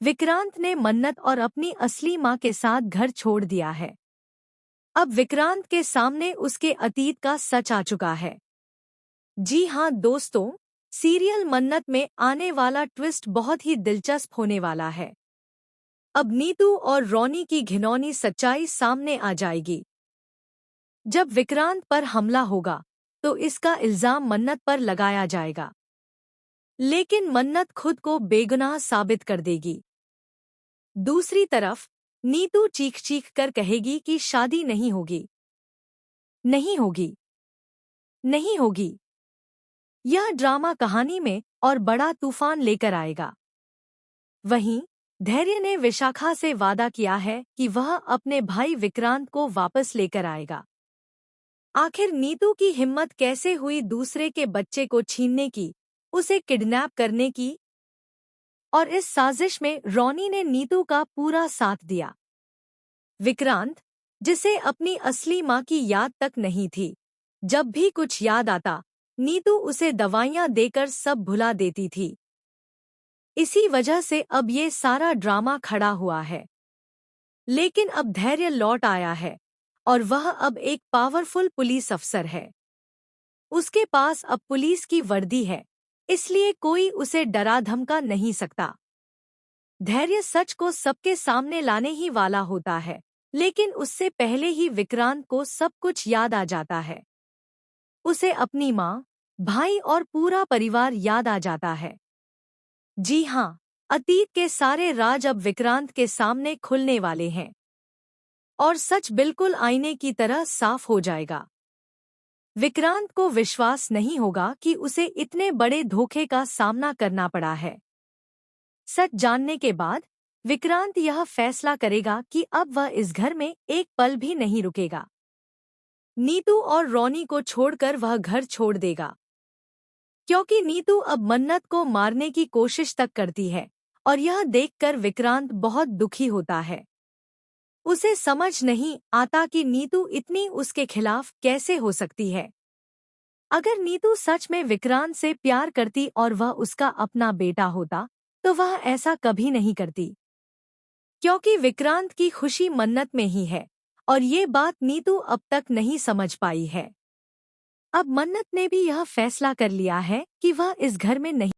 विक्रांत ने मन्नत और अपनी असली माँ के साथ घर छोड़ दिया है। अब विक्रांत के सामने उसके अतीत का सच आ चुका है। जी हाँ दोस्तों, सीरियल मन्नत में आने वाला ट्विस्ट बहुत ही दिलचस्प होने वाला है। अब नीतू और रोनी की घिनौनी सच्चाई सामने आ जाएगी। जब विक्रांत पर हमला होगा तो इसका इल्जाम मन्नत पर लगाया जाएगा, लेकिन मन्नत खुद को बेगुनाह साबित कर देगी। दूसरी तरफ नीतू चीख चीख कर कहेगी कि शादी नहीं होगी, नहीं होगी, नहीं होगी। यह ड्रामा कहानी में और बड़ा तूफान लेकर आएगा। वहीं धैर्य ने विशाखा से वादा किया है कि वह अपने भाई विक्रांत को वापस लेकर आएगा। आखिर नीतू की हिम्मत कैसे हुई दूसरे के बच्चे को छीनने की, उसे किडनैप करने की? और इस साजिश में रोनी ने नीतू का पूरा साथ दिया। विक्रांत, जिसे अपनी असली माँ की याद तक नहीं थी, जब भी कुछ याद आता नीतू उसे दवाइयाँ देकर सब भुला देती थी। इसी वजह से अब ये सारा ड्रामा खड़ा हुआ है। लेकिन अब धैर्य लौट आया है और वह अब एक पावरफुल पुलिस अफसर है। उसके पास अब पुलिस की वर्दी है, इसलिए कोई उसे डरा धमका नहीं सकता। धैर्य सच को सबके सामने लाने ही वाला होता है, लेकिन उससे पहले ही विक्रांत को सब कुछ याद आ जाता है। उसे अपनी माँ, भाई और पूरा परिवार याद आ जाता है। जी हाँ, अतीत के सारे राज अब विक्रांत के सामने खुलने वाले हैं और सच बिल्कुल आईने की तरह साफ हो जाएगा। विक्रांत को विश्वास नहीं होगा कि उसे इतने बड़े धोखे का सामना करना पड़ा है। सच जानने के बाद विक्रांत यह फैसला करेगा कि अब वह इस घर में एक पल भी नहीं रुकेगा। नीतू और रोनी को छोड़कर वह घर छोड़ देगा, क्योंकि नीतू अब मन्नत को मारने की कोशिश तक करती है और यह देखकर विक्रांत बहुत दुखी होता है। उसे समझ नहीं आता कि नीतू इतनी उसके खिलाफ कैसे हो सकती है। अगर नीतू सच में विक्रांत से प्यार करती और वह उसका अपना बेटा होता तो वह ऐसा कभी नहीं करती, क्योंकि विक्रांत की खुशी मन्नत में ही है और ये बात नीतू अब तक नहीं समझ पाई है। अब मन्नत ने भी यह फैसला कर लिया है कि वह इस घर में नहीं